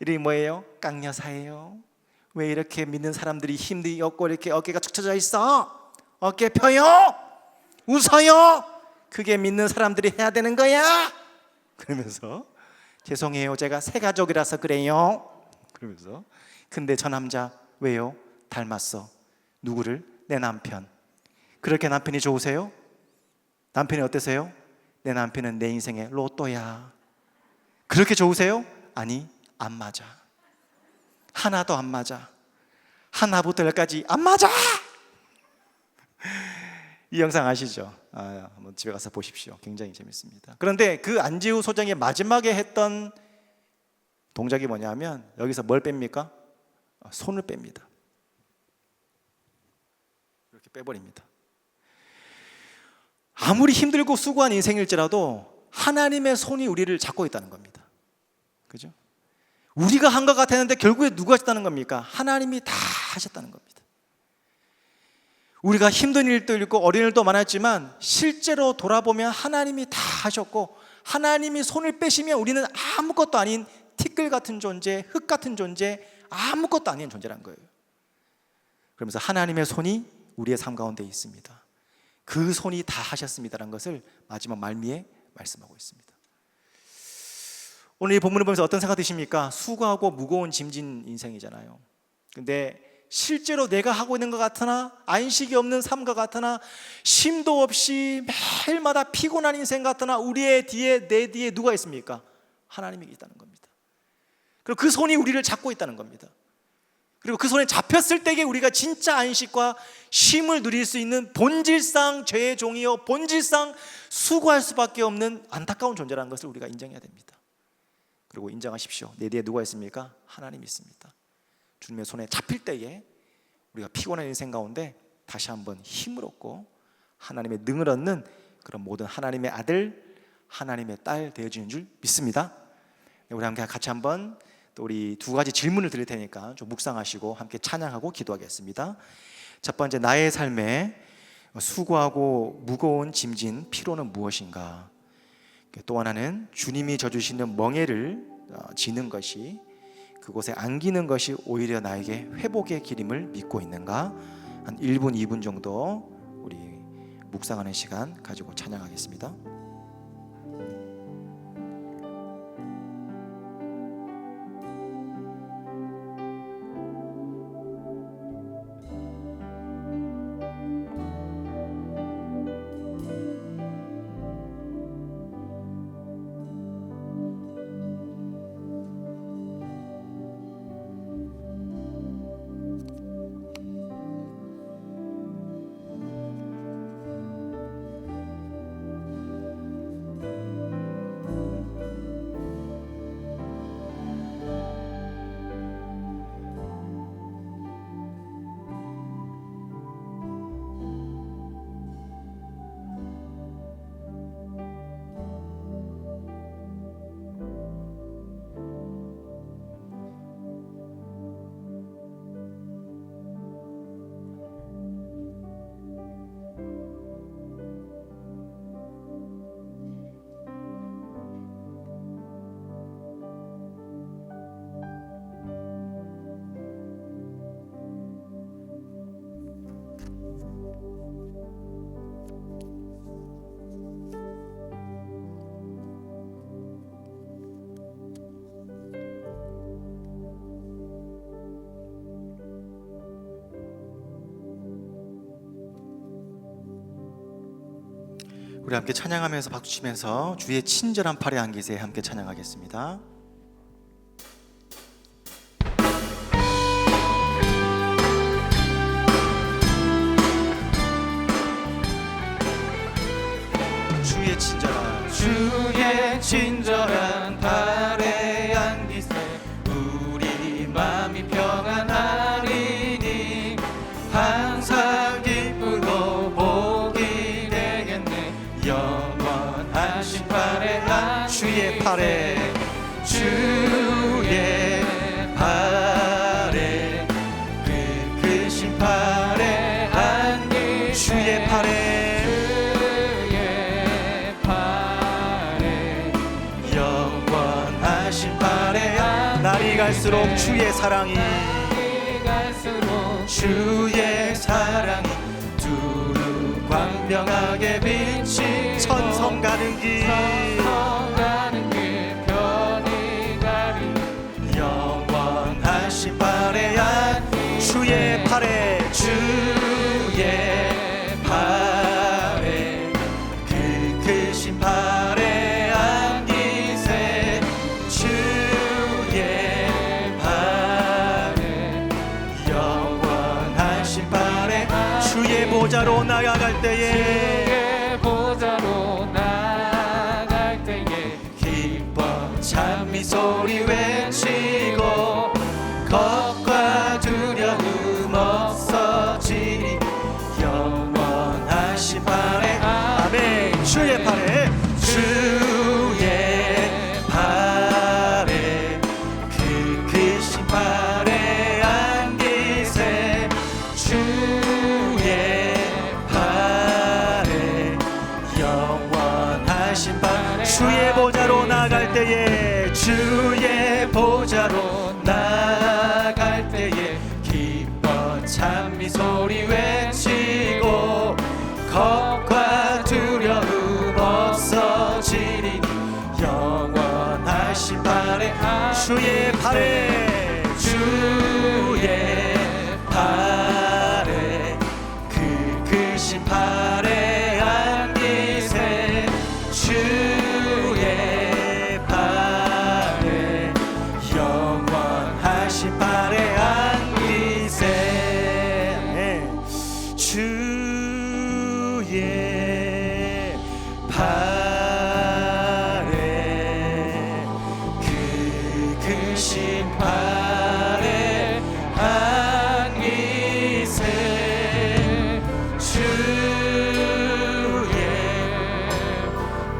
이름이 뭐예요? 깡 여사예요. 왜 이렇게 믿는 사람들이 힘이 없고 이렇게 어깨가 축 처져 있어? 어깨 펴요? 웃어요? 그게 믿는 사람들이 해야 되는 거야? 그러면서 죄송해요, 제가 새 가족이라서 그래요. 그러면서 근데 저 남자 왜요? 닮았어. 누구를? 내 남편. 그렇게 남편이 좋으세요? 남편이 어떠세요? 내 남편은 내 인생의 로또야. 그렇게 좋으세요? 아니, 안 맞아. 하나도 안 맞아. 하나부터 열까지 안 맞아. 이 영상 아시죠? 한번 집에 가서 보십시오. 굉장히 재밌습니다. 그런데 그 안재우 소장이 마지막에 했던 동작이 뭐냐면 여기서 뭘 뺍니까? 손을 뺍니다. 이렇게 빼버립니다. 아무리 힘들고 수고한 인생일지라도 하나님의 손이 우리를 잡고 있다는 겁니다. 그죠? 우리가 한 것 같았는데 결국에 누가 하셨다는 겁니까? 하나님이 다 하셨다는 겁니다. 우리가 힘든 일도 있고 어려운 일도 많았지만 실제로 돌아보면 하나님이 다 하셨고 하나님이 손을 빼시면 우리는 아무것도 아닌 티끌 같은 존재, 흙 같은 존재, 아무것도 아닌 존재란 거예요. 그러면서 하나님의 손이 우리의 삶 가운데 있습니다. 그 손이 다 하셨습니다라는 것을 마지막 말미에 말씀하고 있습니다. 오늘 이 본문을 보면서 어떤 생각 드십니까? 수고하고 무거운 짐진 인생이잖아요. 근데 실제로 내가 하고 있는 것 같으나 안식이 없는 삶과 같으나 쉼도 없이 매일마다 피곤한 인생 같으나 우리의 뒤에 내 뒤에 누가 있습니까? 하나님이 있다는 겁니다. 그리고 그 손이 우리를 잡고 있다는 겁니다. 그리고 그 손에 잡혔을 때에 우리가 진짜 안식과 쉼을 누릴 수 있는 본질상 죄의 종이요 본질상 수고할 수밖에 없는 안타까운 존재라는 것을 우리가 인정해야 됩니다. 그리고 인정하십시오. 내 뒤에 누가 있습니까? 하나님이 있습니다. 주님의 손에 잡힐 때에 우리가 피곤한 인생 가운데 다시 한번 힘을 얻고 하나님의 능을 얻는 그런 모든 하나님의 아들, 하나님의 딸 되어지는 줄 믿습니다. 우리 함께 같이 한번 또 우리 두 가지 질문을 드릴 테니까 좀 묵상하시고 함께 찬양하고 기도하겠습니다. 첫 번째, 나의 삶에 수고하고 무거운 짐진 피로는 무엇인가? 또 하나는 주님이 져주시는 멍에를 지는 것이 그곳에 안기는 것이 오히려 나에게 회복의 길임을 믿고 있는가? 한 1분, 2분 정도 우리 묵상하는 시간 가지고 찬양하겠습니다. 우리 함께 찬양하면서 박수치면서 주의 친절한 팔에 안기세 함께 찬양하겠습니다. 주의 친절한 팔에 안기세 우리 마음이 평안하리니 항상 기쁘고 복이 되겠네. 영원하신 팔에 주의 팔에 그 크신 팔에 안기 주의 팔에 영원하신 팔에 날이 갈수록 주의 사랑이 두루 광명하게 비치 천성 가는 길 편히 가리 영원하신 팔에 주의 팔에 그 크신 팔에 안기세 주의 팔에 영원하신 팔에 주의 보좌로 나아갈 때에 기뻐 찬미 소리 외치고 겁과 두려움 없어지리 영원하신 팔에 아멘. 주의 팔에 그 크신 팔에 안기세 주의 팔에 영원하신 팔 주의 보좌로 나갈 때에 기뻐 찬미 소리 외치고 겁과 두려움 없어지리니 영원하신 팔에 주의 팔에 그 크신 팔에 안기세 주의 팔에 영원하신 팔에 안기세 주의 팔에 그 크신 팔에 안기세 주의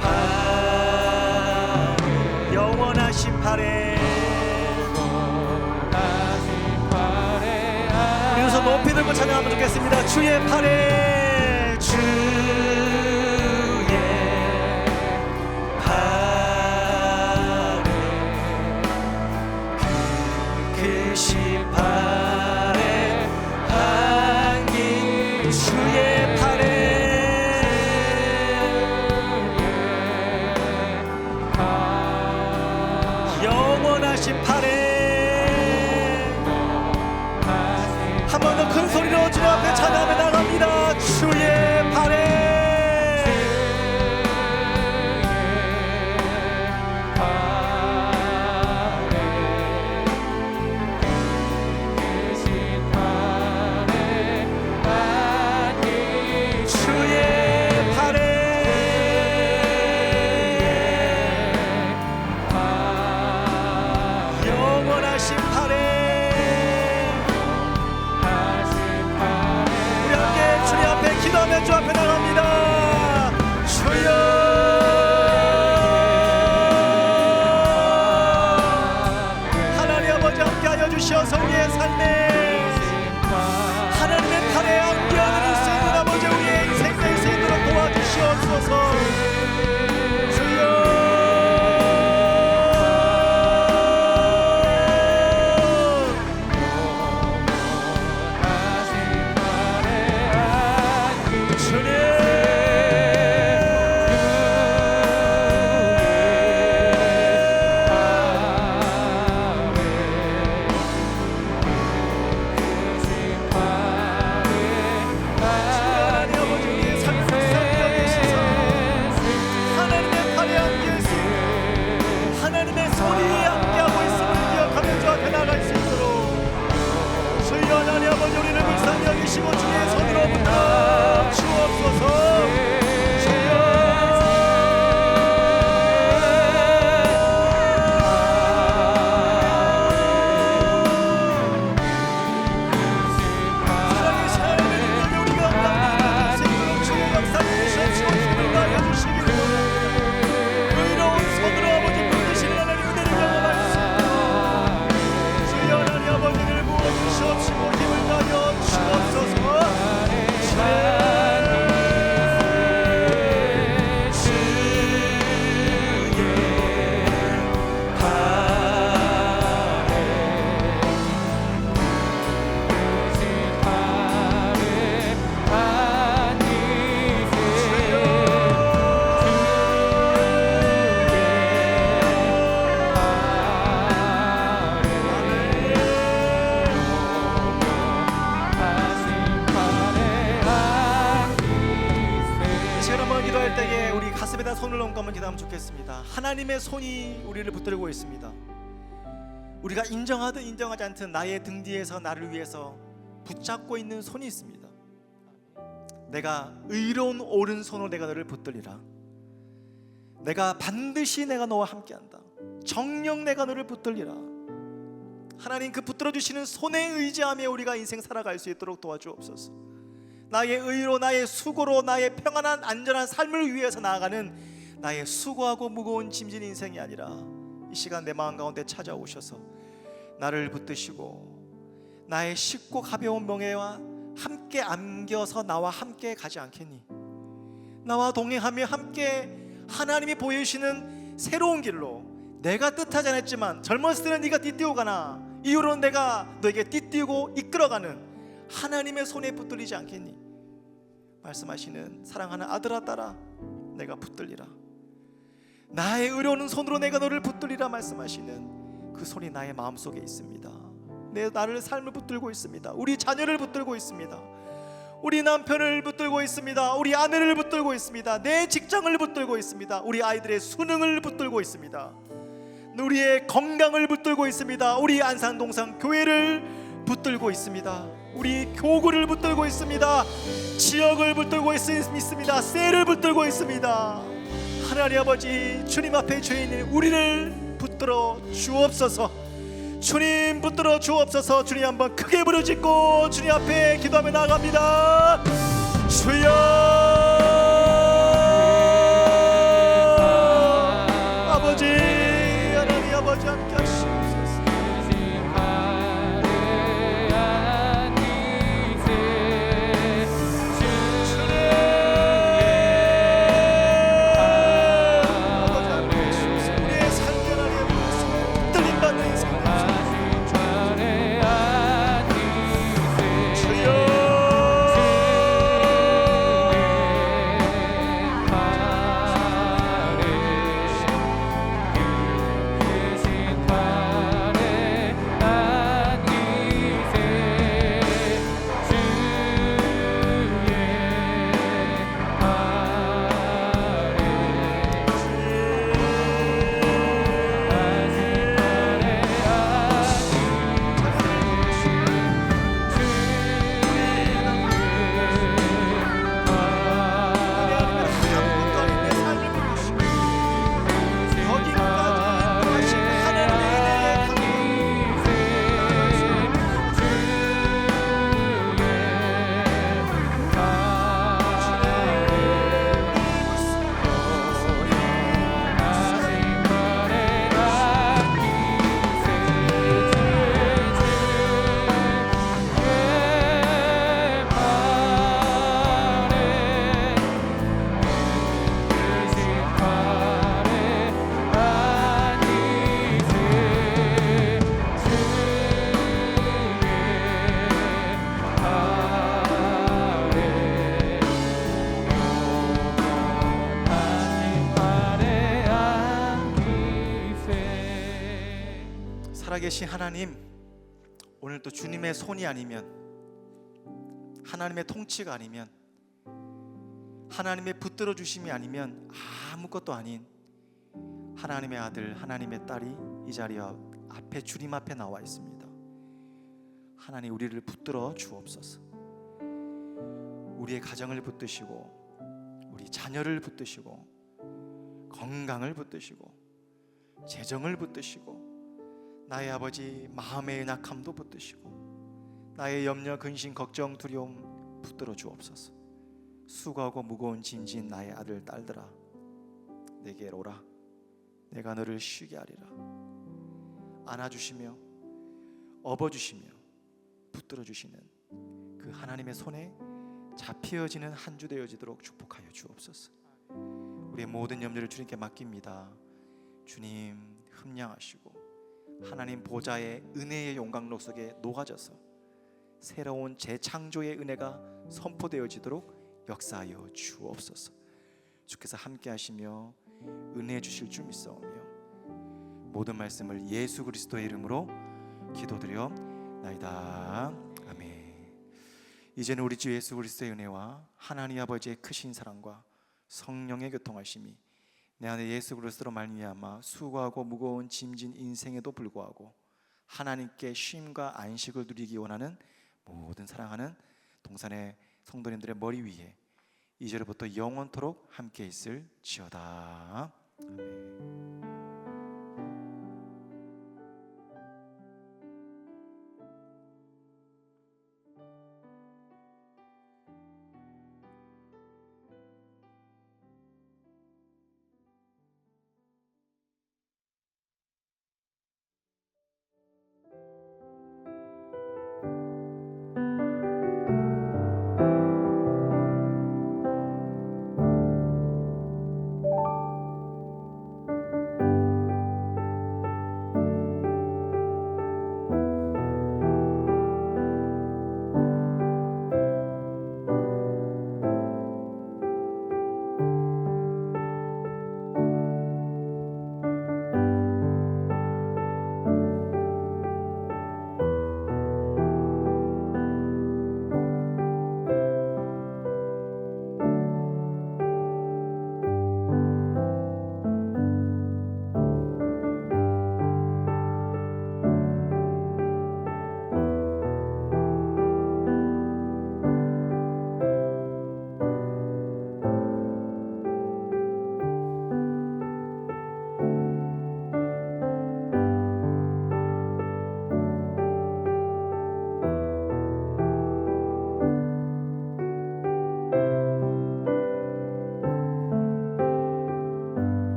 팔에 영원하신 팔에 우리 손 높이 들고 찬양하면 좋겠습니다. 주의 팔에 그 크신 팔에 안기 주의 팔에 영원하신 팔에 한 번 더 큰 소리로 주님 앞에 찬양하며 나갑니다. 주의 팔에 기도하며 주 앞에 나갑니다. 주여 하나님 아버지 함께하여 주시어서 우리의 삶에 하나님의 팔에 안겨드릴 수 있는 아버지 우리의 인생 될 수 있도록 도와주시옵소서. 손을 얹고 한번 기도하면 좋겠습니다. 하나님의 손이 우리를 붙들고 있습니다. 우리가 인정하든 인정하지 않든 나의 등 뒤에서 나를 위해서 붙잡고 있는 손이 있습니다. 내가 의로운 오른손으로 내가 너를 붙들리라. 내가 반드시 내가 너와 함께한다. 정녕 내가 너를 붙들리라. 하나님 그 붙들어주시는 손에 의지하며 우리가 인생 살아갈 수 있도록 도와주옵소서. 나의 의로 나의 수고로 나의 평안한 안전한 삶을 위해서 나아가는 나의 수고하고 무거운 짐진 인생이 아니라 이 시간 내 마음 가운데 찾아오셔서 나를 붙드시고 나의 쉽고 가벼운 멍에와 함께 안겨서 나와 함께 가지 않겠니? 나와 동행하며 함께 하나님이 보여주시는 새로운 길로 내가 뜻하지 않았지만 젊었을 때는 네가 띠띠고 가나 이후로는 내가 너에게 띠띠고 이끌어가는 하나님의 손에 붙들리지 않겠니? 말씀하시는 사랑하는 아들아 딸아 내가 붙들리라. 나의 의로운 손으로 내가 너를 붙들리라 말씀하시는 그 손이 나의 마음속에 있습니다. 나를 삶을 붙들고 있습니다. 우리 자녀를 붙들고 있습니다. 우리 남편을 붙들고 있습니다. 우리 아내를 붙들고 있습니다. 내 직장을 붙들고 있습니다. 우리 아이들의 수능을 붙들고 있습니다. 우리의 건강을 붙들고 있습니다. 우리 안산동산 교회를 붙들고 있습니다. 우리 교구를 붙들고 있습니다. 지역을 붙들고 있습니다. 셀을 붙들고 있습니다. 하나님 아버지 주님 앞에 죄인인 우리를 붙들어 주옵소서. 주님 붙들어 주옵소서. 주님 한번 크게 부르짖고 주님 앞에 기도하며 나아갑니다. 주여 아버지 하나님 아버지 함께 하시옵소서. 살아계신 하나님, 오늘 또 주님의 손이 아니면, 하나님의 통치가 아니면, 하나님의 붙들어 주심이 아니면 아무것도 아닌 하나님의 아들, 하나님의 딸이 이 자리 앞에 주님 앞에 나와 있습니다. 하나님, 우리를 붙들어 주옵소서. 우리의 가정을 붙드시고, 우리 자녀를 붙드시고, 건강을 붙드시고, 재정을 붙드시고, 나의 아버지 마음의 연약함도 붙드시고, 나의 염려, 근심, 걱정, 두려움 붙들어 주옵소서. 수고하고 무거운 짐진 나의 아들 딸들아, 내게 오라. 내가 너를 쉬게 하리라. 안아주시며 업어주시며 붙들어 주시는 그 하나님의 손에 잡히어지는 한 주 되어지도록 축복하여 주옵소서. 우리의 모든 염려를 주님께 맡깁니다. 주님 흠량하시고 하나님 보좌의 은혜의 용광로 속에 녹아져서 새로운 재창조의 은혜가 선포되어지도록 역사하여 주옵소서. 주께서 함께 하시며 은혜 주실 줄 믿사오며 모든 말씀을 예수 그리스도의 이름으로 기도드려나이다. 아멘. 이제는 우리 주 예수 그리스도의 은혜와 하나님 아버지의 크신 사랑과 성령의 교통하심이 내 안에 예수 그리스도로 말미암아 수고하고 무거운 짐진 인생에도 불구하고 하나님께 쉼과 안식을 누리기 원하는 모든 사랑하는 동산의 성도님들의 머리 위에 이제로부터 영원토록 함께 있을지어다.